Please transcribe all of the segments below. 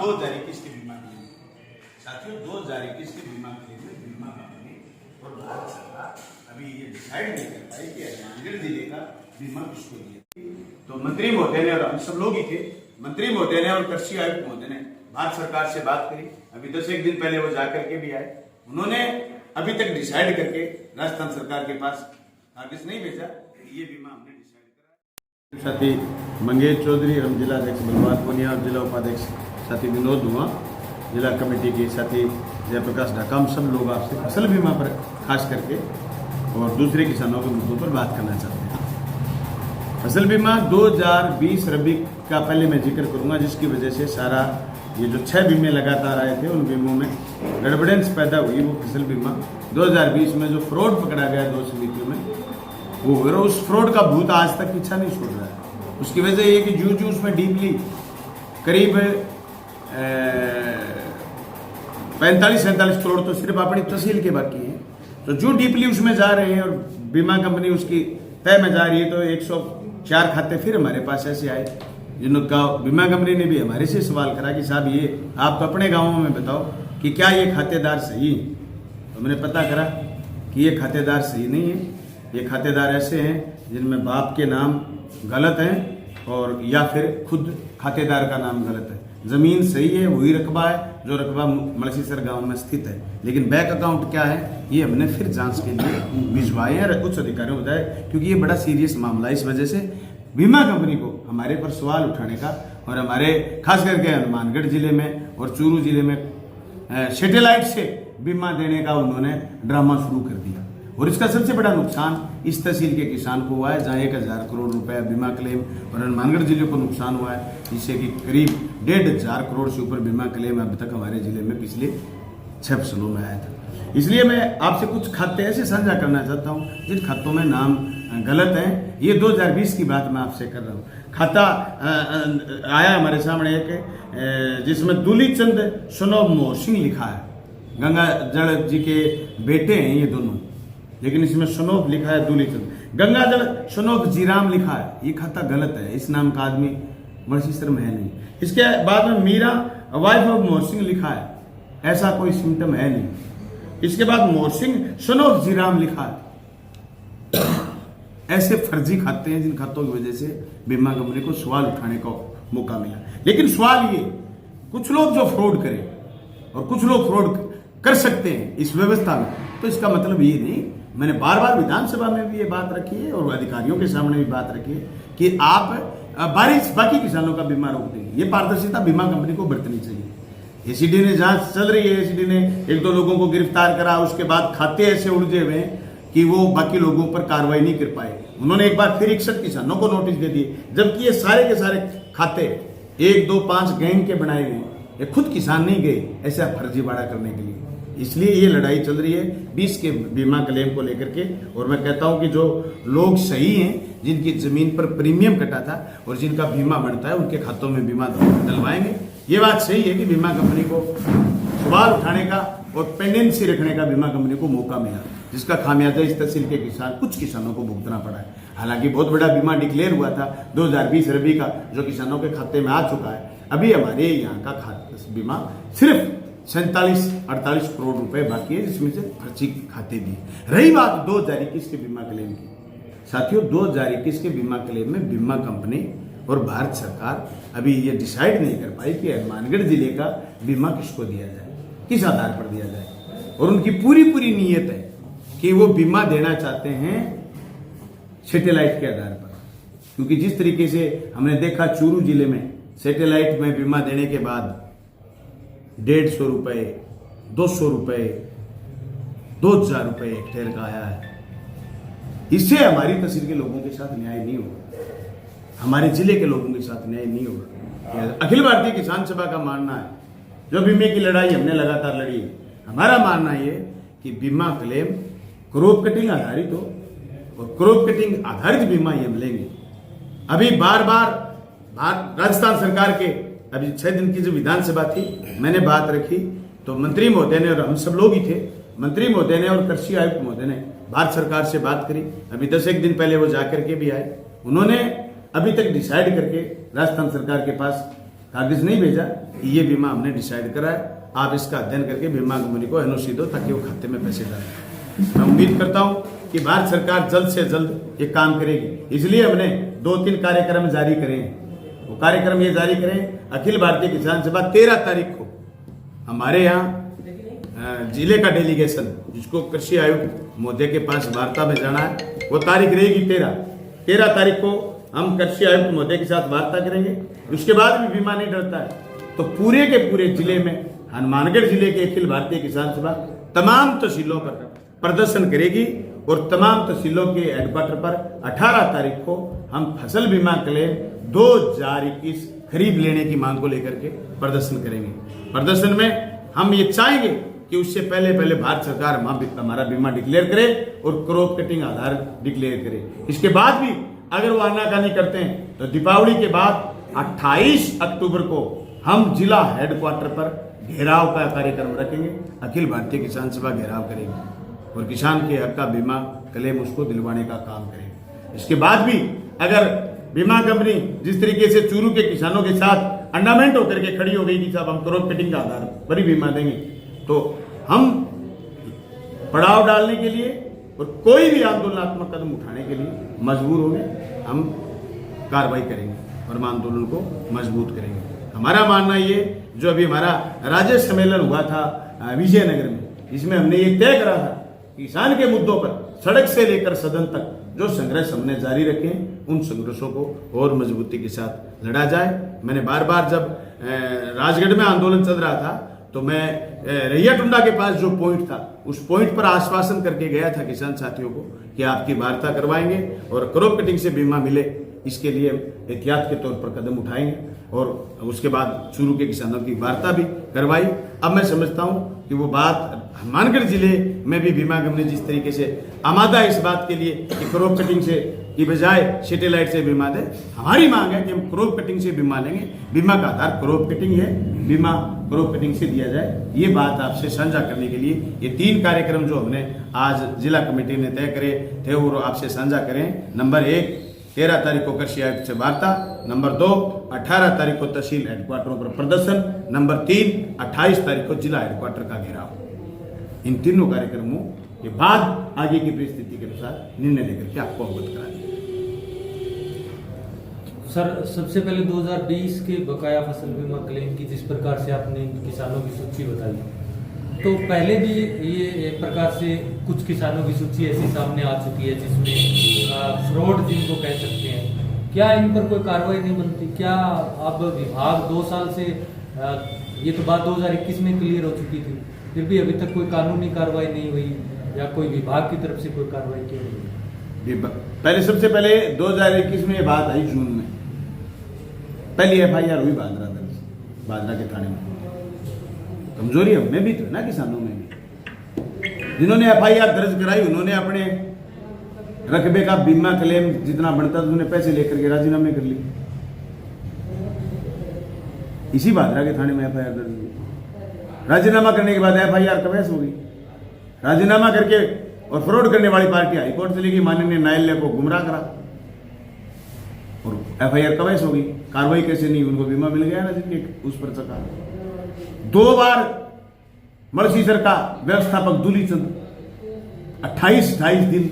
2021 के बीमा क्लेम साथियों 2021 के बीमा क्लेम में बीमा कंपनी और भारत सरकार अभी ये डिसाइड नहीं कर पाई कि हनुमानगढ़ जिले का बीमा किसको दिया। तो मंत्री महोदय ने और हम सब लोग ही थे, मंत्री महोदय ने और कृषि आयुक्त महोदय ने भारत सरकार से बात करी। अभी 10 दिन पहले वो जाकर के भी आए। उन्होंने अभी तक डिसाइड करके राजस्थान सरकार के पास आदेश नहीं भेजा। ये बीमा हमने डिसाइड करा। साथी मंगेश चौधरी, हम जिला अध्यक्ष बलवान पुनिया और जिला उपाध्यक्ष साथी विनोद धुआं, जिला कमेटी के साथी जयप्रकाश ढाका, हम सब लोग आपसे फसल बीमा पर खास करके और दूसरे किसानों के मुद्दों पर बात करना चाहते हैं। फसल बीमा 2020 रबी का पहले मैं जिक्र करूंगा, जिसकी वजह से सारा ये जो 6 बीमे लगातार आए थे उन बीमों में गड़बड़ेंस पैदा हुई। वो फसल बीमा 2020 में जो फ्रॉड पकड़ा गया 2 समितियों में, वो उस फ्रॉड का भूत आज तक पीछा नहीं छोड़ रहा है। उसकी वजह ये कि जूझ उसमें डीपली करीब 45-47 करोड़ तो सिर्फ अपनी तहसील के बाकी हैं। तो जो डीपली उसमें जा रहे हैं और बीमा कंपनी उसकी तय में जा रही है, तो 104 खाते फिर हमारे पास ऐसे आए जिनका बीमा कंपनी ने भी हमारे से सवाल करा कि साहब ये आप तो अपने गांवों में बताओ कि क्या ये खातेदार सही है। तो मैंने पता करा कि ये खातेदार सही नहीं है। ये खातेदार ऐसे हैं जिनमें बाप के नाम गलत हैं और या फिर खुद खातेदार का नाम गलत है। जमीन सही है, वही रकबा है जो रकबा मलसीसर गांव में स्थित है, लेकिन बैंक अकाउंट क्या है ये हमने फिर जांच के लिए भिजवाए और उच्च अधिकारियों को बताया, क्योंकि ये बड़ा सीरियस मामला है। इस वजह से बीमा कंपनी को हमारे पर सवाल उठाने का और हमारे खास करके हनुमानगढ़ जिले में और चूरू जिले में सैटेलाइट से बीमा देने का उन्होंने ड्रामा शुरू कर दिया। और इसका सबसे बड़ा नुकसान इस तहसील के किसान को हुआ है, जहाँ 1000 करोड़ रुपए बीमा क्लेम, और हनुमानगढ़ जिले को नुकसान हुआ है जिससे कि करीब 1500 करोड़ से ऊपर बीमा क्लेम अभी तक हमारे जिले में पिछले 6 फसलों में आया था। इसलिए मैं आपसे कुछ खाते ऐसे साझा करना चाहता हूँ जिन खातों में नाम गलत हैं। ये 2020 की बात मैं आपसे कर रहा हूँ। खाता आया हमारे सामने एक जिसमें दूलीचंद सनोब मोहर सिंह लिखा है। गंगा जल जी के बेटे हैं ये दोनों, लेकिन इसमें सनोब लिखा है दूलीचंद। गंगाजल सनोब जीराम लिखा है, ये खाता गलत है। इस नाम का आदमी मलसीसर में है नहीं। इसके बाद में मीरा वाइफ ऑफ मोहर सिंह लिखा है, ऐसा कोई सिम्टम है नहीं। इसके बाद मोहर सिंह सनोब जीराम लिखा है। ऐसे फर्जी खाते हैं जिन खातों की वजह से बीमा कंपनी को सवाल उठाने का मौका मिला। लेकिन सवाल ये, कुछ लोग जो फ्रॉड करें और कुछ लोग फ्रॉड कर सकते हैं इस व्यवस्था में, तो इसका मतलब ये नहीं, मैंने बार बार विधानसभा में भी ये बात रखी है और अधिकारियों के सामने भी बात रखी है कि आप बाकी किसानों का बीमा रोक देंगे। ये पारदर्शिता बीमा कंपनी को बरतनी चाहिए। एसीडी ने जांच चल रही है, एसीडी ने 1-2 लोगों को गिरफ्तार करा, उसके बाद खाते ऐसे उलझे हुए हैं कि वो बाकी लोगों पर कार्रवाई नहीं कर पाए। उन्होंने एक बार फिर 61 किसानों को नोटिस दे दिए, जबकि ये सारे के सारे खाते 1, 2, 5 गैंग के बनाए हुए, ये खुद किसान नहीं गए ऐसा फर्जीवाड़ा करने के लिए। इसलिए ये लड़ाई चल रही है 20 के बीमा क्लेम को लेकर के। और मैं कहता हूं कि जो लोग सही हैं, जिनकी जमीन पर प्रीमियम कटा था और जिनका बीमा बनता है, उनके खातों में बीमा डलवाएंगे। ये बात सही है कि बीमा कंपनी को सवाल उठाने का और पेंडेंसी रखने का बीमा कंपनी को मौका मिला, जिसका खामियाजा इस तहसील के कुछ किसानों को भुगतना पड़ा है। हालांकि बहुत बड़ा बीमा डिक्लेयर हुआ था 2020 रबी का, जो किसानों के खाते में आ चुका है। अभी हमारे यहाँ का बीमा सिर्फ 47-48 करोड़ रुपए बाकी है, जिसमें से फर्जी खाते दिए। रही बात 2021 के बीमा क्लेम की, साथियों 2021 के बीमा क्लेम में बीमा कंपनी और भारत सरकार अभी ये डिसाइड नहीं कर पाई कि हनुमानगढ़ जिले का बीमा किसको दिया जाए, किस आधार पर दिया जाए। और उनकी पूरी नीयत है कि वो बीमा देना चाहते हैं सैटेलाइट के आधार पर, क्योंकि जिस तरीके से हमने देखा चूरू जिले में सैटेलाइट में बीमा देने के बाद 150 रुपए, 200 रुपए, 2000 रुपए हेक्टेयर का आया है। इससे हमारी तहसील के लोगों के साथ न्याय नहीं होगा, हमारे जिले के लोगों के साथ न्याय नहीं होगा। अखिल भारतीय किसान सभा का मानना है, जो बीमे की लड़ाई हमने लगातार लड़ी है, हमारा मानना यह कि बीमा क्लेम क्रॉप कटिंग आधारित हो और क्रॉप कटिंग आधारित बीमा ये मिलेंगे। अभी बार राजस्थान सरकार के अभी 6 दिन की जो विधानसभा थी, मैंने बात रखी तो मंत्री महोदय ने और हम सब लोग ही थे, मंत्री महोदय ने और कृषि आयुक्त महोदय ने भारत सरकार से बात करी। अभी 10 दिन पहले वो जाकर के भी आए। उन्होंने अभी तक डिसाइड करके राजस्थान सरकार के पास कागज नहीं भेजा, ये बीमा हमने डिसाइड करा है, आप इसका अध्ययन करके बीमा कंपनी को एनओसी दो ताकि वो खाते में पैसे डालें। मैं उम्मीद करता हूं कि भारत सरकार जल्द से जल्द ये काम करेगी, इसलिए हमने 2-3 कार्यक्रम जारी करे हैं। वो कार्यक्रम ये जारी करें, अखिल भारतीय किसान सभा 13 तारीख को हमारे यहाँ जिले का डेलीगेशन जिसको कृषि आयुक्त महोदय के पास वार्ता में जाना है, वो तारीख रहेगी 13 तारीख को हम कृषि आयुक्त महोदय के साथ वार्ता करेंगे। उसके बाद भी बीमा नहीं डरता है तो पूरे के पूरे जिले में हनुमानगढ़ जिले के अखिल भारतीय किसान सभा तमाम तहसीलों पर प्रदर्शन करेगी और तमाम तहसीलों के हेडक्वार्टर पर 18 तारीख को हम फसल बीमा क्लेम 2021 खरीद लेने की मांग को लेकर के प्रदर्शन करेंगे। प्रदर्शन में हम ये चाहेंगे कि उससे पहले भारत सरकार हमारा बीमा डिक्लेयर करे और क्रॉप कटिंग आधार डिक्लेयर करे। इसके बाद भी अगर वो आनाकानी करते हैं तो दीपावली के बाद 28 अक्टूबर को हम जिला हेडक्वार्टर पर घेराव का कार्यक्रम रखेंगे। अखिल भारतीय किसान सभा घेराव करेगी और किसान के हक का बीमा क्लेम उसको दिलवाने का काम करेंगे। इसके बाद भी अगर बीमा कंपनी जिस तरीके से चूरू के किसानों के साथ अंडामेंट होकर के खड़ी हो गई कि साहब हम क्रॉप कटिंग का आधार पर ही बीमा देंगे, तो हम पड़ाव डालने के लिए और कोई भी आंदोलनात्मक कदम उठाने के लिए मजबूर होंगे, हम कार्रवाई करेंगे और हम आंदोलन को मजबूत करेंगे। हमारा मानना ये जो अभी हमारा राज्य सम्मेलन हुआ था विजयनगर में, इसमें हमने ये तय करा था किसान के मुद्दों पर सड़क से लेकर सदन तक जो संघर्ष हमने जारी रखे हैं उन संघर्षों को और मजबूती के साथ लड़ा जाए। मैंने बार बार जब राजगढ़ में आंदोलन चल रहा था तो मैं रैया टुंडा के पास जो पॉइंट था उस पॉइंट पर आश्वासन करके गया था किसान साथियों को कि आपकी वार्ता करवाएंगे और क्रॉप कटिंग से बीमा मिले, इसके लिए एहतियात के तौर पर कदम उठाएंगे और उसके बाद चूरू के किसानों की वार्ता भी करवाई। अब मैं समझता हूं कि वो बात हनुमानगढ़ जिले में भी बीमा कंपनी जिस तरीके से आमादा है इस बात के लिए कि क्रॉप कटिंग से की बजाय सैटेलाइट से बीमा दे, हमारी मांग है कि हम क्रॉप कटिंग से बीमा लेंगे। बीमा का आधार क्रॉप कटिंग है, बीमा क्रॉप कटिंग से दिया जाए। ये बात आपसे साझा करने के लिए ये 3 कार्यक्रम जो हमने आज जिला कमेटी ने तय करे थे वो आपसे साझा करें। नंबर 1 13 तारीख को कृषि आयुक्त से वार्ता, नंबर 2 18 तारीख को तहसील हेडक्वार्टरों पर प्रदर्शन, नंबर 3 28 तारीख को जिला हेडक्वार्टर का घेराव। इन तीनों कार्यक्रमों के बाद आगे की परिस्थिति के अनुसार निर्णय लेकर के आपको अवगत करा देंगे। सर, सबसे पहले 2020 के बकाया फसल बीमा क्लेम की जिस प्रकार से आपने किसानों की सूची बताई, तो पहले भी ये एक प्रकार से कुछ किसानों की सूची ऐसी सामने आ चुकी है जिसमें फ्रॉड जिनको कह सकते हैं। क्या इन पर कोई कार्रवाई नहीं बनती? क्या अब विभाग 2 साल से ये तो बात 2021 में क्लियर हो चुकी थी, फिर भी अभी तक कोई कानूनी कार्रवाई नहीं हुई या कोई विभाग की तरफ से कोई कार्रवाई क्यों नहीं हुई? सबसे पहले 2021 में ये बात आई जून में, पहली FIR हुई बादरा के थाने में। कमजोरी हमें भी तो ना, किसानों में भी। जिन्होंने FIR दर्ज कराई उन्होंने अपने रकबे का बीमा क्लेम जितना बनता था उन्होंने पैसे लेकर के राजीनामे कर लिए। इसी बादरा के थाने में FIR दर्ज हुई। राजीनामा करने के बाद FIR कवैस हो गई। राजीनामा करके और फ्रॉड करने वाली पार्टी हाईकोर्ट चली गई, माननीय न्यायालय को गुमराह करा और FIR कवैस हो गई। कार्रवाई कैसे नहीं, उनको बीमा मिल गया ना जिनके उस पर चका। 2 बार मलसीसर का व्यवस्थापक दूलीचंद 28-28 दिन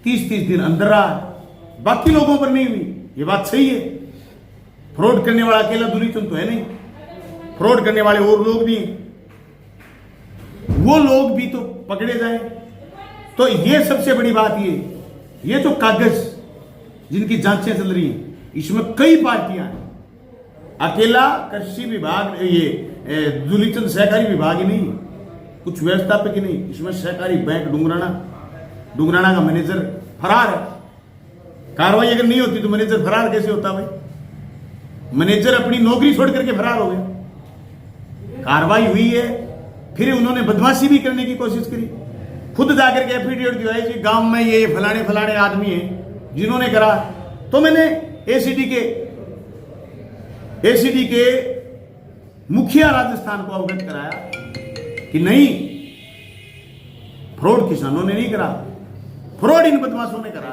30-30 दिन अंदर रहा, बाकी लोगों पर नहीं हुई। ये बात सही है। फ्रॉड करने वाला अकेला दूलीचंद तो है नहीं, फ्रॉड करने वाले और लोग भी, वो लोग भी तो पकड़े जाए। तो ये सबसे बड़ी बात ये जो कागज जिनकी जांचें चल रही हैं इसमें कई पार्टियां हैं। अकेला कृषि विभाग ये दूलीचंद सहकारी विभाग ही नहीं, कुछ व्यवस्थापक ही नहीं, इसमें सहकारी बैंक डुंगराना का मैनेजर फरार है। कार्रवाई अगर नहीं होती तो मैनेजर फरार कैसे होता भाई? मैनेजर अपनी नौकरी छोड़ करके फरार हो गया। कार्रवाई हुई है, फिर उन्होंने बदमाशी भी करने की कोशिश करी, खुद जाकर के एफिडेविट दिवाई कि गांव में ये फलाने आदमी हैं जिन्होंने करा। तो मैंने एसीडी के मुखिया राजस्थान को अवगत कराया कि नहीं, फ्रॉड किसानों ने नहीं करा, फ्रॉड इन बदमाशों ने करा,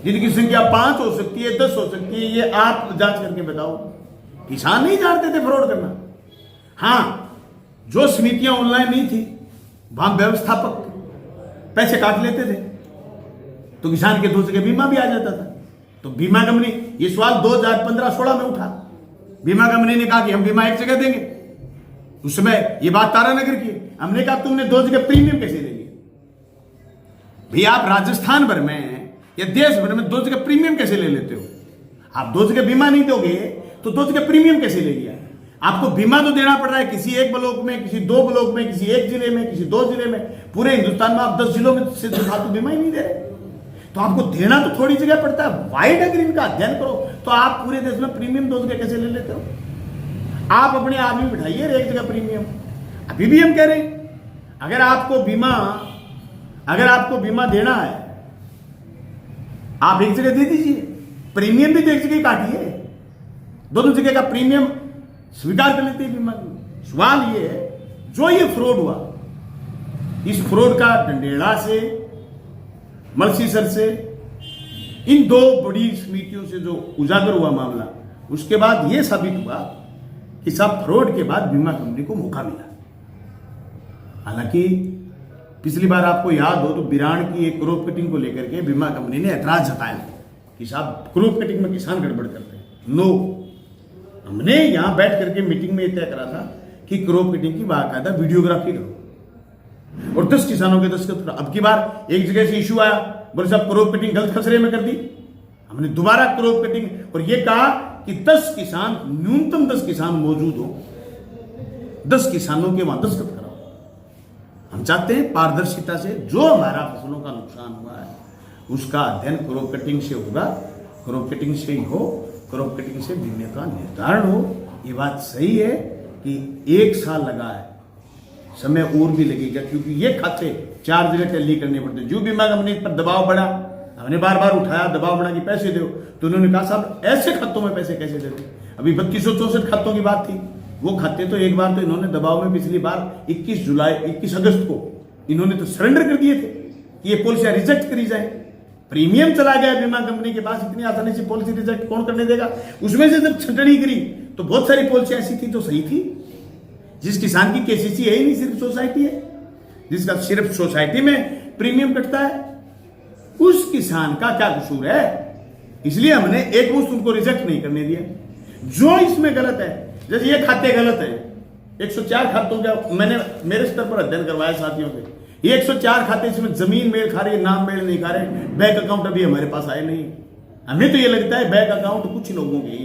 जिनकी संख्या 5 हो सकती है, 10 हो सकती है, ये आप जांच करके बताओ। किसान नहीं जानते थे फ्रॉड करना। हाँ, जो समितियां ऑनलाइन नहीं थी वहां व्यवस्थापक पैसे काट लेते थे तो किसान के 2 जगह बीमा भी आ जाता था। तो बीमा कंपनी, ये सवाल 2015-16 में उठा, बीमा कंपनी ने कहा कि हम बीमा एक जगह देंगे। उस समय ये बात तारानगर की, हमने कहा तुमने 2 जगह प्रीमियम कैसे ले लिया भाई? आप राजस्थान भर में या देश भर में 2 जगह प्रीमियम कैसे ले लेते हो? आप 2 जगह बीमा नहीं दोगे तो 2 जगह प्रीमियम कैसे ले लिया? आपको बीमा तो देना पड़ रहा है किसी एक ब्लॉक में, किसी 2 ब्लॉक में, किसी 1 जिले में, किसी 2 जिले में। पूरे हिंदुस्तान में आप 10 जिलों में से फालतू बीमा ही नहीं दे रहे, तो आपको देना तो थोड़ी जगह पड़ता है। वाइड अगर इनका अध्ययन करो तो आप पूरे देश में प्रीमियम 2 जगह कैसे ले लेते हो? आप अपने आदमी बिठाइए 1 जगह प्रीमियम। अभी भी हम कह रहे हैं अगर आपको बीमा देना है आप 1 जगह दे दीजिए, प्रीमियम भी तो 1 जगह काटिए, दोनों जगह का प्रीमियम स्वीकार कर लेते हैं बीमा की। सवाल ये है जो ये फ्रॉड हुआ, इस फ्रॉड का डंडेड़ा से, मलसीसर से, इन 2 बड़ी समितियों से जो उजागर हुआ मामला, उसके बाद यह साबित हुआ कि सब फ्रॉड के बाद बीमा कंपनी को मौका मिला। हालांकि पिछली बार आपको याद हो तो बिरान की एक क्रॉप कटिंग को लेकर के बीमा कंपनी ने ऐतराज जताया कि साहब क्रॉप कटिंग में किसान गड़बड़ करते हैं। नो, हमने यहां बैठ करके मीटिंग में तय करा था कि क्रॉप कटिंग की बाकायदा वीडियोग्राफी करो और 10 किसानों के दस्तखत करो। अब की बार एक जगह से इशू आया, बोले साहब क्रॉप कटिंग गलत खसरे में कर दी। हमने दोबारा क्रॉप कटिंग और यह कहा कि 10 किसान, न्यूनतम 10 किसान मौजूद हो, 10 किसानों के वहां दस्तखत कराओ। हम चाहते हैं पारदर्शिता से जो हमारा फसलों का नुकसान हुआ है उसका अध्ययन क्रॉप कटिंग से होगा, क्रॉप कटिंग से ही हो, क्रॉप कटिंग से बीमे का निर्धारण हो। ये बात सही है कि 1 साल लगा है, समय और भी लगेगा क्योंकि ये खाते 4 जगह टैली करने पड़ते। जो बीमा कंपनी पर दबाव बढ़ा, हमने बार बार उठाया, दबाव बढ़ा कि पैसे दो, तो उन्होंने कहा साहब ऐसे खातों में पैसे कैसे देते? अभी 3264 खातों की बात थी, वो खाते तो एक बार तो इन्होंने दबाव में पिछली बार 21 अगस्त को इन्होंने तो सरेंडर कर दिए थे कि ये पॉलिसियां रिजेक्ट करी जाए। प्रीमियम चला गया बीमा कंपनी के पास, इतनी आसानी से पॉलिसी रिजेक्ट कौन करने देगा? उसमें से जब छंटनी करी तो बहुत सारी पॉलिसी ऐसी थी जो सही थी। जिस किसान की केसीसी है ही नहीं, सिर्फ सोसाइटी है, जिसका सिर्फ सोसाइटी में प्रीमियम कटता है, उस किसान का क्या कसूर है? इसलिए हमने एक मुश्त उनको रिजेक्ट नहीं करने दिया। जो इसमें गलत है, जैसे ये खाते गलत है, 104 खातों का मैंने मेरे स्तर पर अध्ययन करवाया साथियों से, ये 104 खाते, इसमें जमीन मेल खा रही है, नाम मेल नहीं खा रहे, बैंक अकाउंट अभी हमारे पास आए नहीं। हमें तो ये लगता है बैंक अकाउंट कुछ लोगों के,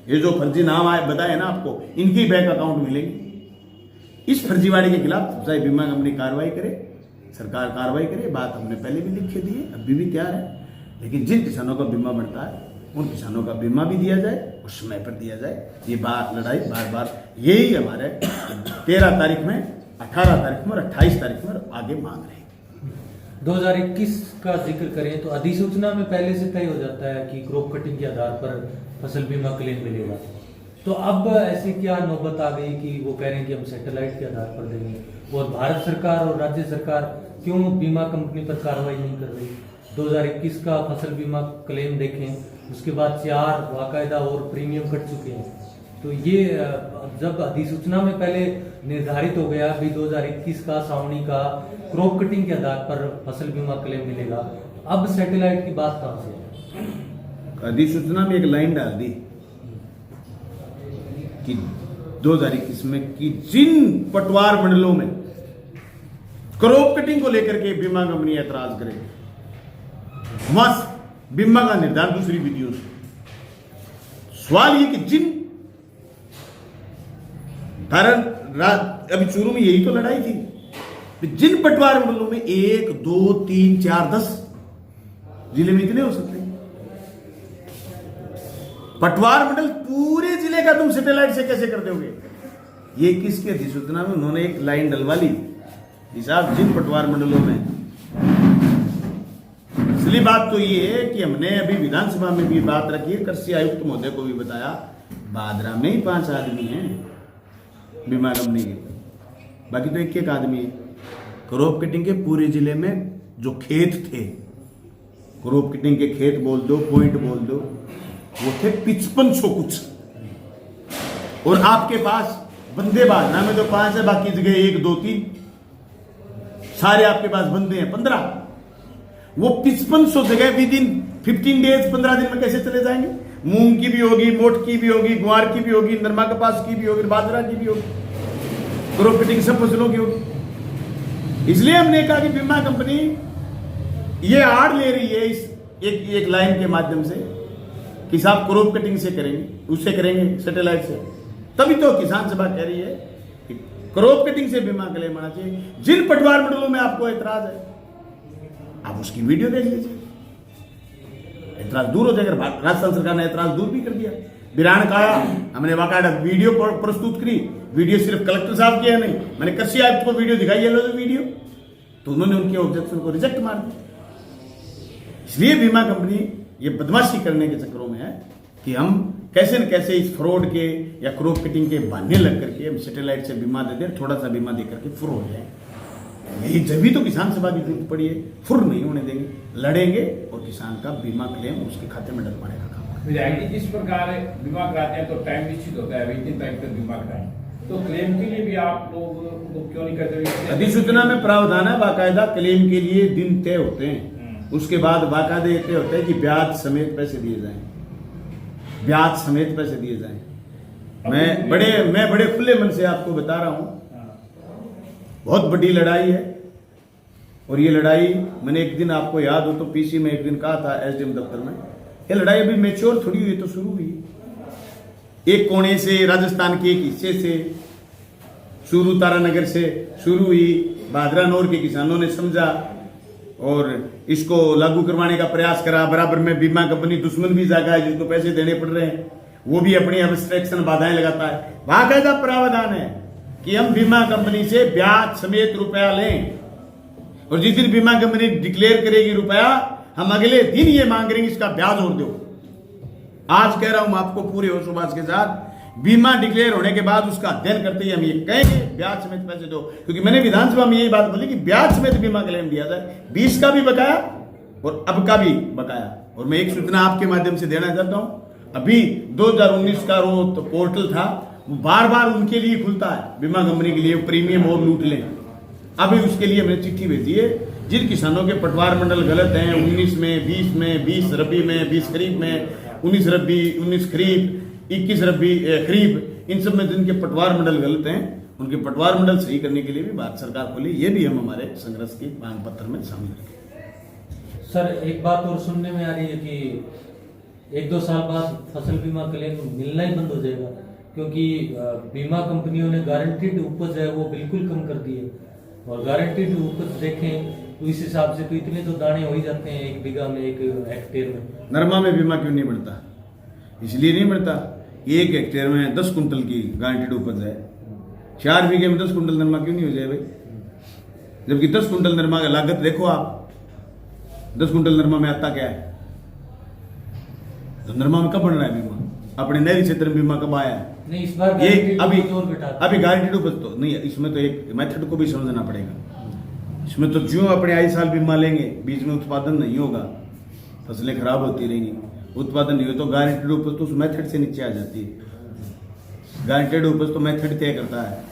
ये जो फर्जी नाम आए बताए ना आपको, इनके बैंक अकाउंट मिलेंगे। इस फर्जीवाड़े के खिलाफ चाहे बीमा कंपनी कार्रवाई करे, सरकार कार्रवाई करे, बात हमने पहले भी लिख के दी है, अभी भी तैयार है। लेकिन जिन किसानों का बीमा बढ़ता है उन किसानों का बीमा भी दिया जाए और समय पर दिया जाए। ये बात लड़ाई बार बार यही हमारे 13 तारीख में, 18 तारीख में और 28 तारीख में आगे मांग रहे हैं। 2021 का जिक्र करें तो अधिसूचना में पहले से तय हो जाता है कि क्रॉप कटिंग के आधार पर फसल बीमा क्लेम मिलेगा, तो अब ऐसी क्या नौबत आ गई कि वो कह रहे हैं कि हम सैटेलाइट के आधार पर देंगे? और भारत सरकार और राज्य सरकार क्यों बीमा कंपनी पर कार्रवाई नहीं कर रही? 2021 का फसल बीमा क्लेम देखें, उसके बाद 4 बाकायदा और प्रीमियम कट चुके हैं। तो ये जब अधिसूचना में पहले निर्धारित हो गया भी 2021 का सावनी का क्रॉप कटिंग के आधार पर फसल बीमा क्लेम मिलेगा, अब सैटेलाइट की बात कहां से? अधिसूचना में एक लाइन डाल दी कि 2021 में कि जिन पटवार मंडलों में क्रॉप कटिंग को लेकर के बीमा कंपनी ऐतराज करे वहां बीमा का निर्धारण दूसरी विधियों से। सवाल ये कि जिन अभी चूरू में यही तो लड़ाई थी, जिन पटवार मंडलों में 1, 2, 3, 4, 10 जिले में इतने हो सकते हैं। पटवार मंडल पूरे जिले का तुम सैटेलाइट से कैसे कर दोगे? ये किसकी अधिसूचना में उन्होंने एक लाइन डलवा ली, हिसाब जिन पटवार मंडलों में। असली बात तो ये है कि हमने अभी विधानसभा में भी बात रखी है, कृषि आयुक्त महोदय को भी बताया, बादरा में ही 5 आदमी हैं बीमा कंपनी के, बाकी तो एक आदमी है। क्रॉप कटिंग के पूरे जिले में जो खेत थे, क्रॉप कटिंग के खेत बोल दो, पॉइंट बोल दो, वो थे 5500 कुछ। और आपके पास बंदेबाज नाम है तो 5 है, बाकी जगह 1 2 3 सारे आपके पास बंदे हैं 15। वो 5500 जगह विद इन 15 डेज 15 दिन में कैसे चले जाएंगे? मूंग की भी होगी, मोट की भी होगी, ग्वार की भी होगी, नरमा कपास की भी होगी, बाजरा की भी होगी, क्रॉप कटिंग सब फसलों की होगी। इसलिए हमने कहा कि बीमा कंपनी ये आड़ ले रही है इस एक लाइन के माध्यम से कि साहब क्रॉप कटिंग से करेंगे, उससे करेंगे, सैटेलाइट से। तभी तो किसान सभा कह रही है कि क्रॉप कटिंग से बीमा क्लेम होना चाहिए। जिन पटवार मंडलों में आपको एतराज है आप उसकी वीडियो देख लीजिए, एतराज दूर हो जाएगा। राजस्थान सरकार ने एतराज दूर भी कर दिया। बिरान काया हमने बाकायदा वीडियो प्रस्तुत करी, वीडियो सिर्फ कलेक्टर साहब की है नहीं, मैंने कृषि आयुक्त को वीडियो दिखाई है, लो वीडियो, तो उन्होंने उनके ऑब्जेक्शन को रिजेक्ट मार दिया। इसलिए बीमा कंपनी ये बदमाशी करने के चक्करों में है कि हम कैसे न कैसे इस फ्रॉड के या क्रॉप कटिंग के बहाने लग करके हम सैटेलाइट से बीमा दे दें, थोड़ा सा बीमा दे करके फुर हो जाए। यही जब तो किसान सभा की जरूरत पड़ी है, फुर नहीं होने देंगे, लड़ेंगे और किसान का बीमा क्लेम उसके खाते में डलवाने का काम। जिस प्रकार बीमा कराते हैं तो टाइम निश्चित होता है, इतनी तारीख तक बीमा कराएं, तो क्लेम के लिए भी आप लोग को क्यों नहीं करते? अधिसूचना में प्रावधान है, बाकायदा क्लेम के लिए दिन तय होते हैं, उसके बाद बाकायदे तय होता है कि ब्याज समेत पैसे दिए जाएं, ब्याज समेत पैसे दिए जाएं। मैं बड़े खुले मन से आपको बता रहा हूं, बहुत बड़ी लड़ाई है। और ये लड़ाई मैंने एक दिन, आपको याद हो तो पीसी में एक दिन कहा था एसडीएम दफ्तर में, ये लड़ाई अभी मैच्योर थोड़ी हुई, तो शुरू हुई। एक कोने से राजस्थान के एक हिस्से से शुरू, तारानगर से शुरू हुई, भादरा नौर के किसानों ने समझा और इसको लागू करवाने का प्रयास करा। बराबर में बीमा कंपनी दुश्मन भी जागा है, जिसको पैसे देने पड़ रहे हैं, वो भी अपनी अब्स्ट्रैक्शन बाधाएं लगाता है। बाकायदा प्रावधान है कि हम बीमा कंपनी से ब्याज समेत रुपया लें, और जिस दिन बीमा कंपनी डिक्लेयर करेगी रुपया, हम अगले दिन ये मांग रहे हैं इसका ब्याज और दो। आज कह रहा हूं आपको पूरे होशोबाज के साथ, बीमा डिक्लेयर होने के बाद उसका अध्ययन करते ही हम ये कहेंगे ब्याज समेत पैसे दो, क्योंकि मैंने विधानसभा में यही बात बोली कि ब्याज समेत बीमा क्लेम दिया जाए, 20 का भी बकाया और अब का भी बकाया। और मैं एक सूचना आपके माध्यम से देना चाहता हूं, अभी 2019 का वो तो पोर्टल था, वो बार बार उनके लिए खुलता है, बीमा कंपनी के लिए, प्रीमियम और लूट लें। अभी उसके लिए मैंने चिट्ठी भेजी है, जिन किसानों के पटवार मंडल गलत हैं, 19 में, 20 में, 20 रबी में, 20 खरीफ में, 19 रबी, 19 खरीफ, 21 रबी खरीफ, इन सब में जिनके पटवार मंडल गलत हैं, उनके पटवार मंडल सही करने के लिए भी भारत सरकार खोली। ये भी हम हमारे संघर्ष के मांग पत्र में शामिल रखें। सर, एक बात और सुनने में आ रही है कि 1-2 साल बाद फसल बीमा क्लेम मिलना ही बंद हो जाएगा, क्योंकि बीमा कंपनियों ने गारंटीड उपज है वो बिल्कुल कम कर दी है। और गारंटीड उपज देखें तो इस हिसाब से तो इतने तो दाने हो ही जाते हैं 1 बीघा में, 1 हेक्टेयर में। नरमा में बीमा क्यों नहीं बढ़ता? इसलिए नहीं बढ़ता, 1 हेक्टेयर में 10 कुंटल की गारंटीड उपज है, 4 बीघे में 10 कुंटल नरमा क्यों नहीं हो जाए भाई? जबकि 10 कुंटल नरमा का लागत देखो आप, 10 कुंटल नरमा में आता क्या है? तो नरमा में कब बढ़ रहा है बीमा? अपने नहरी क्षेत्र में बीमा कब आया है? नहीं, इस बार ये अभी गारंटीड उपज तो नहीं है, इसमें तो एक मेथड को भी समझना पड़ेगा। इसमें तो जो अपने आई साल बीमा लेंगे, बीच में उत्पादन नहीं होगा, फसलें खराब होती रहेंगी, उत्पादन नहीं हो तो गारंटीड उपज तो उस मेथड से नीचे आ जाती है। गारंटीड उपज तो मेथड तय करता है,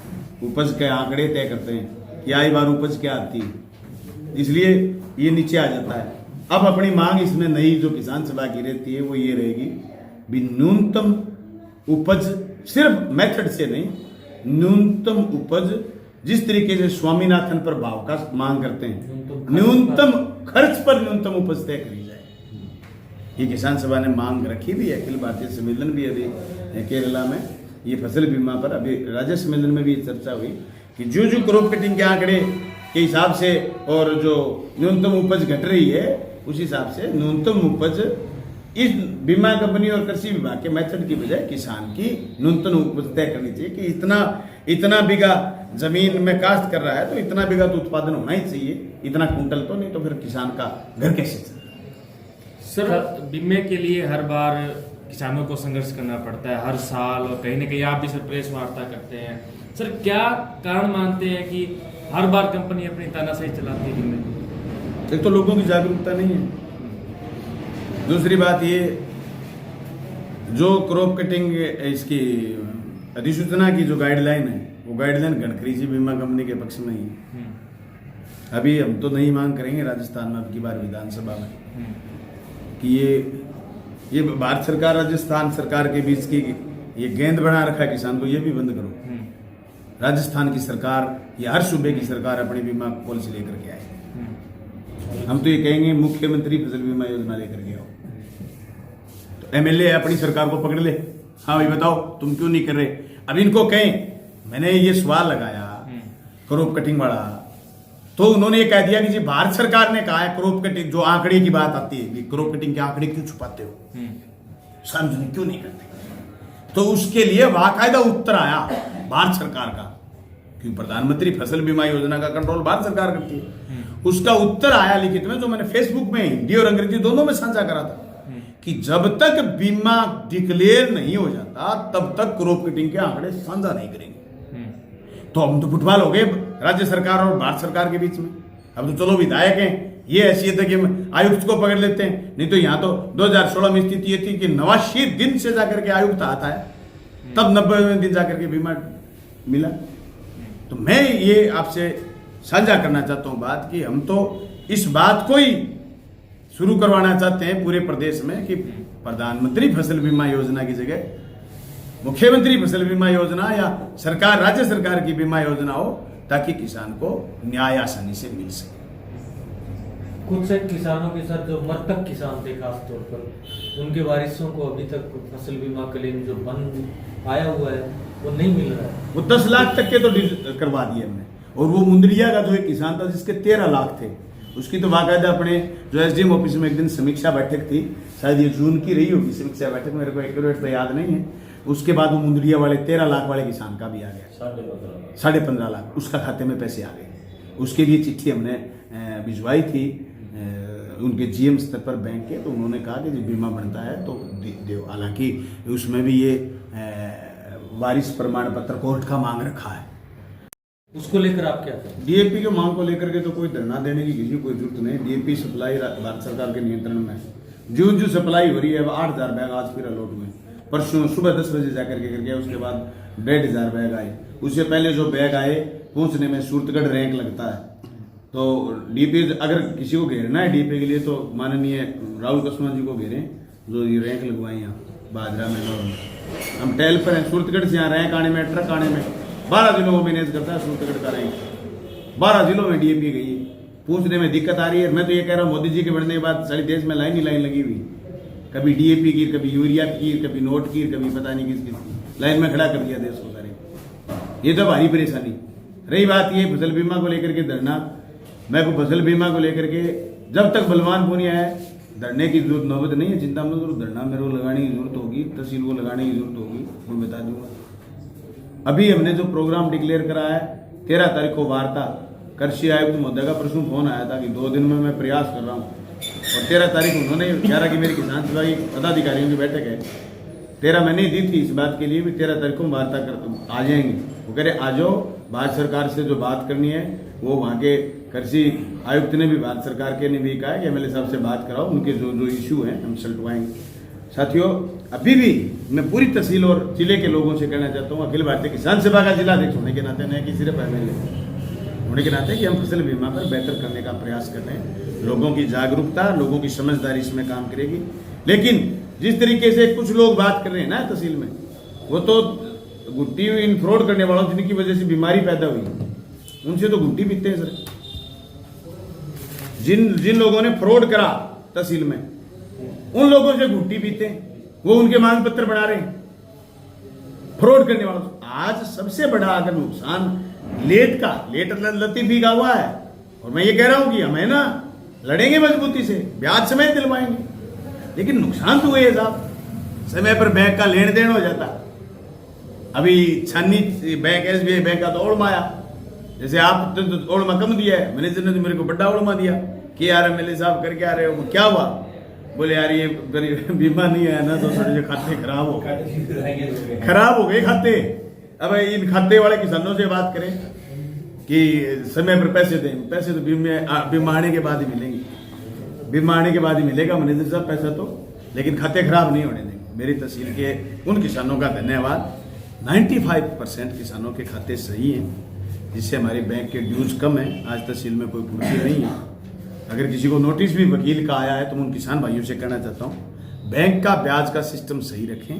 उपज के आंकड़े तय करते हैं कि आई बार उपज क्या आती है, इसलिए ये नीचे आ जाता है। अब अपनी मांग इसमें नई जो किसान सभा की रहती है वो ये रहेगी भी न्यूनतम उपज, सिर्फ मेथड से नहीं, न्यूनतम उपज जिस तरीके से स्वामीनाथन पर भाव का मांग करते हैं, न्यूनतम खर्च पर न्यूनतम उपज तय करी जाए। ये किसान सभा ने मांग रखी भी है, अखिल भारतीय सम्मेलन भी अभी केरला में ये फसल बीमा पर, अभी राज्य सम्मेलन में भी चर्चा हुई कि जो क्रॉप कटिंग के आंकड़े के हिसाब से और जो न्यूनतम उपज घट रही है उस हिसाब से न्यूनतम उपज इस बीमा कंपनी और कृषि विभाग के मेथड की बजाय किसान की न्यूनतम उपज तय करनी चाहिए कि इतना बीघा जमीन में काश्त कर रहा है तो इतना बीघा तो उत्पादन होना ही चाहिए, इतना कुंटल तो, नहीं तो फिर किसान का घर कैसे चलेगा? सर, बीमे के लिए हर बार किसानों को संघर्ष करना पड़ता है हर साल, और कहीं ना कहीं आप भी सर प्रेस वार्ता करते हैं। सर, क्या कारण मानते हैं कि हर बार कंपनी अपनी तानाशाही चलाती है बीमे? एक तो लोगों की जागरूकता नहीं है, दूसरी बात ये जो क्रॉप कटिंग इसकी अधिसूचना की जो गाइडलाइन है वो गाइडलाइन गणकृषि बीमा कंपनी के पक्ष में ही है। अभी हम तो नहीं मांग करेंगे राजस्थान में अब की बार विधानसभा में कि ये भारत सरकार राजस्थान सरकार के बीच की ये गेंद बना रखा है किसान को, ये भी बंद करो। राजस्थान की सरकार या हर सूबे की सरकार अपनी बीमा पॉलिसी लेकर के आए। हम तो ये कहेंगे मुख्यमंत्री फसल बीमा योजना लेकर के आओ। तो एमएलए अपनी सरकार को पकड़ ले, हाँ भाई बताओ तुम क्यों नहीं कर रहे। अब इनको कहें, मैंने ये सवाल लगाया क्रॉप कटिंग वाला, तो उन्होंने ये कह दिया कि जी भारत सरकार ने कहा है क्रॉप कटिंग, जो आंकड़े की बात आती है, क्रॉप कटिंग के आंकड़े क्यों छुपाते हो, सार्वजनिक क्यों नहीं करते। तो उसके लिए बाकायदा उत्तर आया भारत सरकार का, क्योंकि प्रधानमंत्री फसल बीमा योजना का कंट्रोल भारत सरकार करती है। उसका उत्तर आया लिखित में, जो मैंने फेसबुक में हिंदी और अंग्रेजी दोनों में साझा करा था, कि जब तक बीमा डिक्लेयर नहीं हो जाता तब तक क्रॉप कटिंग के आंकड़े साझा नहीं करेंगे। तो हम तो फुटबॉल हो गए राज्य सरकार और भारत सरकार के बीच में। अब तो चलो विधायक हैं, ये हैसियत है कि हम आयुक्त को पकड़ लेते हैं, नहीं तो यहाँ तो 2016 में स्थिति ये थी कि 89 दिन से जाकर के आयुक्त आता है, तब 90वें दिन जाकर के बीमा मिला। तो मैं ये आपसे साझा करना चाहता हूँ बात, कि हम तो इस बात को ही शुरू करवाना चाहते हैं पूरे प्रदेश में कि प्रधानमंत्री फसल बीमा योजना की जगह मुख्यमंत्री फसल बीमा योजना या सरकार राज्य सरकार की बीमा योजना हो, ताकि किसान को न्याय आसानी से मिल सके। कुछ एक किसानों के साथ जो मृतक किसान थे खास तौर पर, उनके वारिसों को अभी तक फसल बीमा क्लेम जो बन आया हुआ है वो नहीं मिल रहा है। वो 10 लाख तक के तो करवा दिए हमने, और वो मुंदरिया का जो एक किसान था जिसके 13 लाख थे, उसकी तो बाकायदा अपने जो एसडीएम ऑफिस में एक दिन समीक्षा बैठक थी, शायद ये जून की रही होगी समीक्षा बैठक, मेरे को एक्यूरेट तो याद नहीं है। उसके बाद वो मुंदरिया वाले 13 लाख वाले किसान का भी आ गया, 15.5 लाख उसका खाते में पैसे आ गए। उसके लिए चिट्ठी हमने भिजवाई थी उनके जीएम स्तर पर बैंक के, तो उन्होंने कहा कि जब बीमा बनता है तो दो। हालांकि उसमें भी ये वारिस प्रमाण पत्र कोर्ट का मांग रखा है। उसको लेकर आप क्या करें? डीएपी के मांग को लेकर के तो कोई धरना देने की किसी कोई जरूरत नहीं। डीएपी सप्लाई भारत सरकार के नियंत्रण में है। जो सप्लाई हो रही है 8,000 बैग आज फिर अलॉट हुए, परसों सुबह 10 बजे जाकर के करके, उसके बाद 1,500 बैग आए। उससे पहले जो बैग आए पहुंचने में सूरतगढ़ रैंक लगता है। तो डीपी अगर किसी को घेरना है डीपी के लिए तो माननीय राहुल कसमा जी को घेरें, जो ये रैंक लगवाए यहाँ बाजरा में। हम टहल पर हैं, सूरतगढ़ से यहाँ रैंक आने में, ट्रक आने में 12 जिलों को मैनेज करता है सूरतगढ़ का रैंक। 12 जिलों में डीएपी गई है, पूछने में दिक्कत आ रही है। मैं तो ये कह रहा हूँ मोदी जी के बढ़ने के बाद सारे देश में लाइन ही लाइन लगी हुई, कभी डीएपी की, कभी यूरिया की, कभी नोट की, कभी पता नहीं किस किस लाइन में खड़ा कर दिया देश को सारे। ये तो भारी परेशानी। रही बात ये फसल बीमा को लेकर के धरना, मैं को फसल बीमा को लेकर के जब तक बलवान पुनिया है धरने की जरूरत नौबत नहीं है, चिंता मत करो। धरना मेरे को लगाने की जरूरत होगी, तहसील को लगाने की जरूरत होगी, मैं बता दूंगा। अभी हमने जो प्रोग्राम डिक्लेयर करा है 13 तारीख को वार्ता, कृषि आयुक्त महोदय का परसों फोन आया था कि 2 दिन में मैं प्रयास कर रहा हूँ, और 13 तारीख उन्होंने कह रहा कि मेरी किसान सेवा की पदाधिकारियों की बैठक है। 13 मैंने दी थी इस बात के लिए भी 13 तारीख को वार्ता कर आ जाएंगे। वो कह रहे आ जाओ, भारत सरकार से जो बात करनी है वो वहाँ के कृषि आयुक्त ने भी भारत सरकार के ने भी कहा है कि एमएलए साहब से बात कराओ, उनके जो जो इशू हैं हम सलटवाएंगे। साथियों, अभी भी मैं पूरी तहसील और जिले के लोगों से कहना चाहता हूँ, अखिल भारतीय किसान सभा का जिलाध्यक्ष होने के नाते, न कि सिर्फ एमएलए होने के नाते, कि हम फसल बीमा पर बेहतर करने का प्रयास कर रहे हैं। लोगों की जागरूकता, लोगों की समझदारी इसमें काम करेगी। लेकिन जिस तरीके से कुछ लोग बात कर रहे हैं ना तहसील में, वो तो गुट्टी इन फ्रॉड करने वालों जिनकी वजह से बीमारी पैदा हुई, उनसे तो गुट्टी पीते हैं सर। जिन लोगों ने फ्रॉड करा तहसील में, उन लोगों से गुट्टी पीते हैं, वो उनके मांग पत्र बना रहे हैं फ्रॉड करने वालों। आज सबसे बड़ा अगर नुकसान लेट लतीफी का हुआ है, और मैं ये कह रहा हूं कि हमें ना लड़ेंगे मजबूती से, ब्याज समय दिलवाएंगे, लेकिन नुकसान तो हुए है साहब। समय पर बैंक का लेन देन हो जाता। अभी छन्नी बैंक, एसबीआई बैंक का तो ओड़मा आया, जैसे आप तो ओड़मा कम दिया है, मैनेजर ने तो मेरे को बड़ा ओड़मा दिया कि यार एमएलए साहब करके आ रहे हो, क्या हुआ? बोले यार ये बीमा नहीं है ना, तो थोड़े खाते खराब हो गए खाते। अब इन खाते वाले किसानों से बात करें कि समय पर पैसे दें, पैसे तो बीमा आने के बाद ही मिलेंगे, बीमा आने के बाद ही मिलेगा मैनेजर साहब पैसा तो, लेकिन खाते खराब नहीं होने देंगे। मेरी तहसील के उन किसानों का धन्यवाद 95% किसानों के खाते सही हैं, जिससे हमारे बैंक के ड्यूज कम हैं। आज तहसील में कोई कुर्सी नहीं है। अगर किसी को नोटिस भी वकील का आया है तो मैं उन किसान भाइयों से कहना चाहता हूँ, बैंक का ब्याज का सिस्टम सही रखें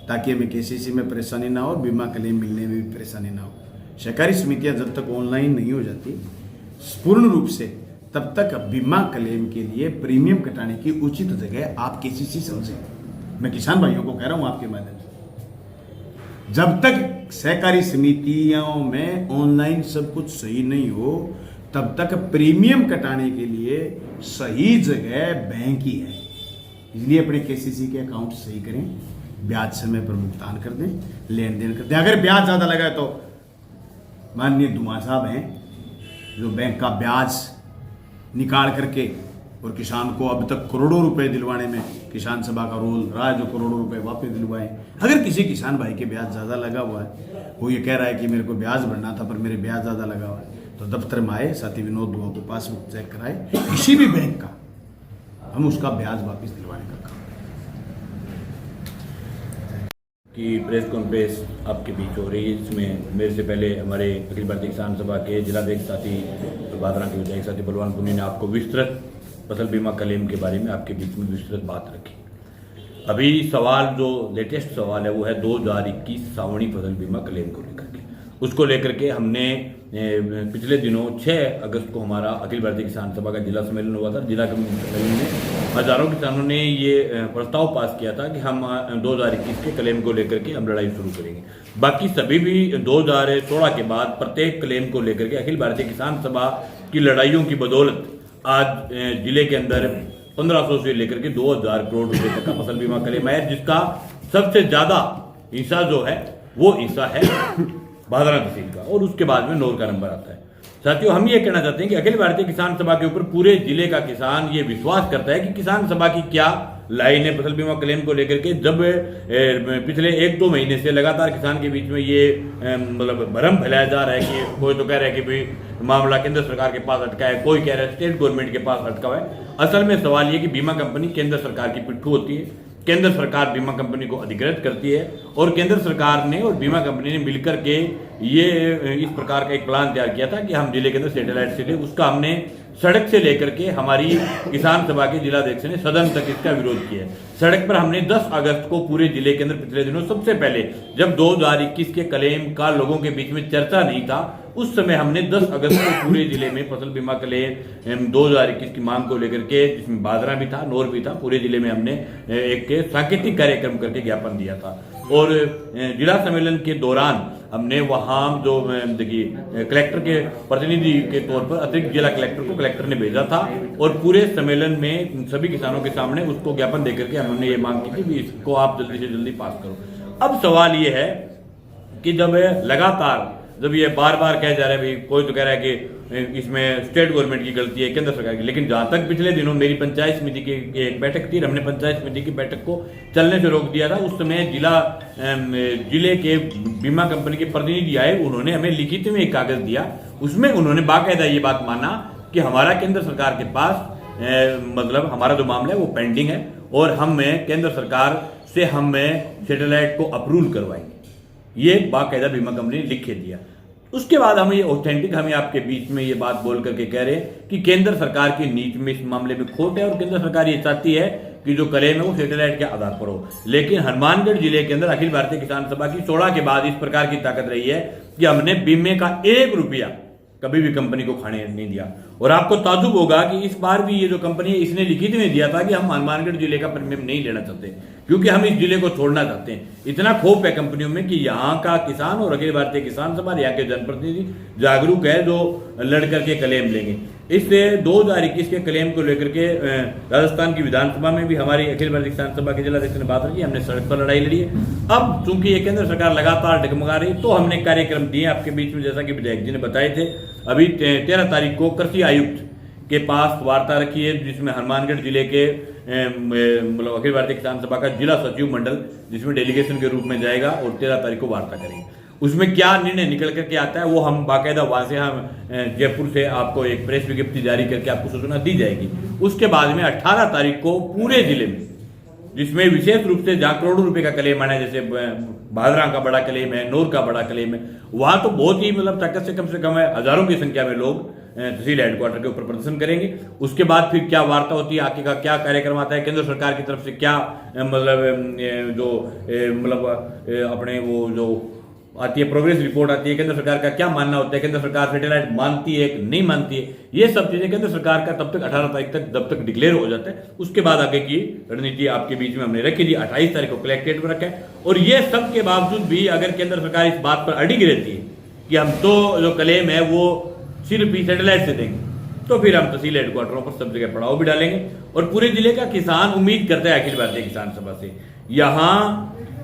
ताकि हमें केसीसी में परेशानी ना हो, बीमा क्लेम मिलने में भी परेशानी ना हो। सहकारी समितियां जब तक ऑनलाइन नहीं हो जाती पूर्ण रूप से, तब तक बीमा क्लेम के लिए प्रीमियम कटाने की उचित जगह आप केसीसी समझें। मैं किसान भाइयों को कह रहा हूं आपके माध्यम से, जब तक सहकारी समितियों में ऑनलाइन सब कुछ सही नहीं हो तब तक प्रीमियम कटाने के लिए सही जगह बैंक ही है। इसलिए अपने केसीसी के अकाउंट सही करें, ब्याज समय पर भुगतान कर दें, लेन देन कर दें। अगर ब्याज ज्यादा लगा तो माननीय धुआं साहब हैं जो बैंक का ब्याज निकाल करके और किसान को अब तक करोड़ों रुपए दिलवाने में किसान सभा का रोल रहा है, जो करोड़ों रुपए वापस दिलवाए। अगर किसी किसान भाई के ब्याज ज्यादा लगा हुआ है, वो ये कह रहा है कि मेरे को ब्याज भरना था पर मेरे ब्याज ज्यादा लगा हुआ है, तो दफ्तर में आए, साथी विनोद दुआ को पासबुक चेक कराए किसी भी बैंक का, हम उसका ब्याज वापस दिलवाने का काम की प्रेस कॉन्फ्रेंस आपके बीच हो रही है। इसमें मेरे से पहले हमारे अखिल भारतीय किसान सभा के जिलाध्यक्ष साथी बादरा के विधायक साथी बलवान पुनी ने आपको विस्तृत फसल बीमा क्लेम के बारे में आपके बीच में विस्तृत बात रखी। अभी सवाल जो लेटेस्ट सवाल है वो है 2021 सावणी फसल बीमा क्लेम को लेकर के। उसको लेकर के हमने पिछले दिनों 6 अगस्त को हमारा अखिल भारतीय किसान सभा का जिला सम्मेलन हुआ था। जिला सम्मेलन में हजारों किसानों ने ये प्रस्ताव पास किया था कि हम 2021 के क्लेम को लेकर के हम लड़ाई शुरू करेंगे। बाकी सभी भी 2016 के बाद प्रत्येक क्लेम को लेकर के अखिल भारतीय किसान सभा की लड़ाइयों की बदौलत आज जिले के अंदर 1500 से लेकर के 2000 करोड़ रुपए तक का फसल बीमा क्लेम है, जिसका सबसे ज्यादा हिस्सा जो है वो हिस्सा है बादरा तहसील का, और उसके बाद में नौर का नंबर आता है। साथियों, हम ये कहना चाहते हैं कि अखिल भारतीय किसान सभा के ऊपर पूरे जिले का किसान ये विश्वास करता है कि किसान सभा की क्या लाइन है फसल बीमा क्लेम को लेकर के। जब पिछले 1-2 महीने से लगातार किसान के बीच में ये मतलब भ्रम फैलाया जा रहा है कि कोई तो कह रहा है कि भाई मामला केंद्र सरकार के पास अटका है, कोई कह रहा है स्टेट गवर्नमेंट के पास अटका हुआ है। असल में सवाल ये कि बीमा कंपनी केंद्र सरकार की पिट्ठू होती है। केंद्र सरकार बीमा कंपनी को अधिकृत करती है और केंद्र सरकार ने और बीमा कंपनी ने मिलकर के ये इस प्रकार का एक प्लान तैयार किया था कि हम जिले के अंदर सैटेलाइट सिटी, उसका हमने सड़क से लेकर के हमारी किसान सभा के जिलाध्यक्ष ने सदन तक इसका विरोध किया। सड़क पर हमने 10 अगस्त को पूरे जिले के अंदर पिछले दिनों सबसे पहले जब 2021 के क्लेम का लोगों के बीच में चर्चा नहीं था, उस समय हमने 10 अगस्त को पूरे जिले में फसल बीमा क्लेम 2021 की मांग को लेकर के, जिसमें बादरा भी था, नौर भी था, पूरे जिले में हमने एक सांकेतिक कार्यक्रम करके ज्ञापन दिया था। और जिला सम्मेलन के दौरान हमने वहां जो देखिए कलेक्टर के प्रतिनिधि के तौर पर अतिरिक्त जिला कलेक्टर को कलेक्टर ने भेजा था और पूरे सम्मेलन में सभी किसानों के सामने उसको ज्ञापन देकर के हमने ये मांग की थी इसको आप जल्दी से जल्दी पास करो। अब सवाल ये है कि जब लगातार जब ये बार बार कह जा रहे हैं, भाई कोई तो कह रहा है कि इसमें स्टेट गवर्नमेंट की गलती है, केंद्र सरकार की, लेकिन जहां तक पिछले दिनों मेरी पंचायत समिति की एक बैठक थी, हमने पंचायत समिति की बैठक को चलने से रोक दिया था। उस समय जिले के बीमा कंपनी के प्रतिनिधि आए, उन्होंने हमें लिखित में एक कागज दिया, उसमें उन्होंने बाकायदा ये बात माना कि हमारा केंद्र सरकार के पास मतलब हमारा जो मामला है वो पेंडिंग है और हमें केंद्र सरकार से हमें सैटेलाइट को अप्रूव करवाएंगे। ये बाकायदा बीमा कंपनी ने लिख के दिया। उसके बाद हम ये ऑथेंटिक हमें आपके बीच में ये बात बोल करके कह रहे हैं कि केंद्र सरकार की नीति में इस मामले में खोट है और केंद्र सरकार ये चाहती है कि जो क्लेम है वो सैटेलाइट के आधार पर हो। लेकिन हनुमानगढ़ जिले के अंदर अखिल भारतीय किसान सभा की 16 के बाद इस प्रकार की ताकत रही है कि हमने बीमे का 1 रुपया कभी भी कंपनी को खाने नहीं दिया। और आपको ताजुब होगा कि इस बार भी ये जो कंपनी है इसने लिखित में दिया था कि हम हनुमानगढ़ जिले का प्रीमियम नहीं लेना चाहते क्योंकि हम इस जिले को छोड़ना चाहते हैं। इतना खौफ है कंपनियों में कि यहाँ का किसान और अखिल भारतीय किसान सभा यहाँ के जनप्रतिनिधि जागरूक है जो लड़ करके क्लेम लेंगे। इससे 2021 के क्लेम को लेकर के राजस्थान की विधानसभा में भी हमारी अखिल भारतीय किसान सभा के जिलाध्यक्ष ने बात रखी, हमने सड़क पर लड़ाई लड़ी है। अब चूंकि ये केंद्र सरकार लगातार डगमगा रही तो हमने कार्यक्रम दिए आपके बीच में, जैसा कि विधायक जी ने बताए थे। अभी 13 तारीख को कृषि आयुक्त के पास वार्ता रखी है जिसमें हनुमानगढ़ जिले के मतलब अखिल भारतीय किसान सभा का जिला सचिव मंडल जिसमें डेलीगेशन के रूप में जाएगा और 13 तारीख को वार्ता करेंगे। उसमें क्या निर्णय निकल करके आता है वो हम बाकायदा वहां से हम जयपुर से आपको एक प्रेस विज्ञप्ति जारी करके आपको सूचना दी जाएगी। उसके बाद में 18 तारीख को पूरे जिले में जिसमें विशेष रूप से जहाँ करोड़ों रुपए का क्लेम आना है, जैसे भादरा का बड़ा क्लेम है, नूर का बड़ा क्लेम है, वहां तो बहुत ही मतलब ताकत से कम है, हजारों की संख्या में लोग तहसील हेडक्वार्टर के ऊपर प्रदर्शन करेंगे। उसके बाद फिर क्या वार्ता होती है, आगे का क्या कार्यक्रम आता है, केंद्र सरकार की तरफ से क्या अपने वो जो आती है प्रोग्रेस रिपोर्ट आती है, केंद्र सरकार का क्या मानना होता है, केंद्र सरकार सैटेलाइट मानती है कि नहीं मानती है, ये सब चीजें केंद्र सरकार का तब तक 18 तारीख तक जब तक डिक्लेयर हो जाता है, उसके बाद आगे की रणनीति आपके बीच में हमने रखी थी। 28 तारीख को कलेक्ट्रेट में रखा है, और ये सब के बावजूद भी अगर केंद्र सरकार इस बात पर अड़िग रहती है कि हम तो जो क्लेम है वो सिर्फ सैटेलाइट से देंगे, तो फिर हम तहसील हेडक्वार्टरों पर सब जगह पड़ाव भी डालेंगे। और पूरे जिले का किसान उम्मीद करता है अखिल भारतीय किसान सभा से, यहाँ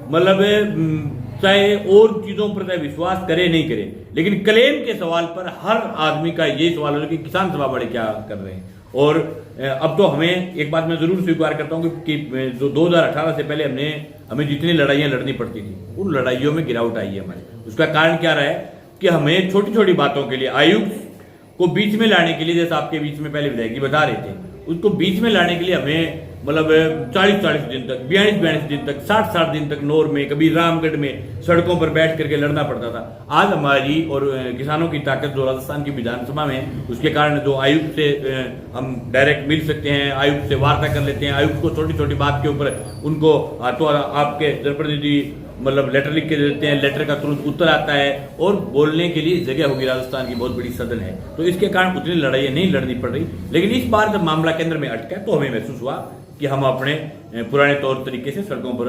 मतलब चाहे और चीजों पर चाहे विश्वास करे नहीं करे, लेकिन क्लेम के सवाल पर हर आदमी का ये सवाल है कि किसान सभा बड़े क्या कर रहे हैं। और अब तो हमें एक बात मैं जरूर स्वीकार करता हूं कि जो 2018 से पहले हमें जितनी लड़ाइयां लड़नी पड़ती थी, उन लड़ाइयों में गिरावट आई है हमारे। उसका कारण क्या रहा है कि हमें छोटी छोटी बातों के लिए आयुक्त को बीच में लाने के लिए, जैसे आपके बीच में पहले विधायक जी बता रहे थे, उसको बीच में लाने के लिए हमें मतलब 40-40 दिन तक, 42-42 दिन तक, 60-60 दिन तक नौर में, कभी रामगढ़ में सड़कों पर बैठ करके लड़ना पड़ता था। आज हमारी और किसानों की ताकत जो राजस्थान की विधानसभा में, उसके कारण जो आयुक्त से हम डायरेक्ट मिल सकते हैं, आयुक्त से वार्ता कर लेते हैं, आयुक्त को छोटी छोटी बात के ऊपर उनको तो आपके जनप्रतिनिधि मतलब लेटर लिख के देते हैं, लेटर का तुरंत उत्तर आता है, और बोलने के लिए जगह होगी। राजस्थान की बहुत बड़ी सदन है, तो इसके कारण उतनी लड़ाइयां नहीं लड़नी पड़ रही। लेकिन इस बार जब मामला केंद्र में अटका तो हमें महसूस हुआ कि हम अपने पुराने तौर तरीके से सड़कों पर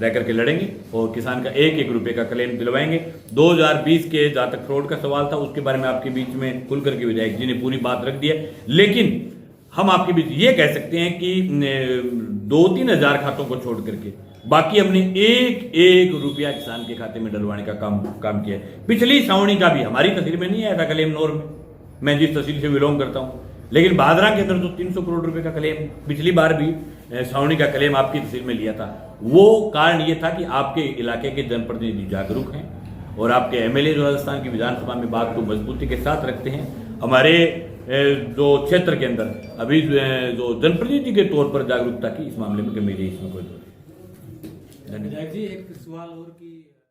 रह करके लड़ेंगे और किसान का एक रुपए का क्लेम दिलवाएंगे। 2020 के जहां तक फ्रॉड का सवाल था, उसके बारे में आपके बीच में खुल करके विधायक जी ने पूरी बात रख दी है। लेकिन हम आपके बीच ये कह सकते हैं कि 2-3 हजार खातों को छोड़ करके बाकी हमने एक रुपया किसान के खाते में डलवाने का काम किया है। पिछली सावणी का भी हमारी तहसील में नहीं आया था क्लेम नौर में, मैं जिस तहसील से बिलोंग करता हूं, लेकिन भादरा के अंदर तो 300 करोड़ रुपए का क्लेम पिछली बार भी सावणी का क्लेम आपकी तहसील में लिया था। वो कारण ये था कि आपके इलाके के जनप्रतिनिधि जागरूक हैं और आपके एमएलए जो राजस्थान की विधानसभा में बात को मजबूती के साथ रखते हैं। हमारे जो क्षेत्र के अंदर अभी जो जनप्रतिनिधि के तौर पर जागरूकता की इस मामले में कमी रही, इसमें कोई विधायक जी एक सवाल और की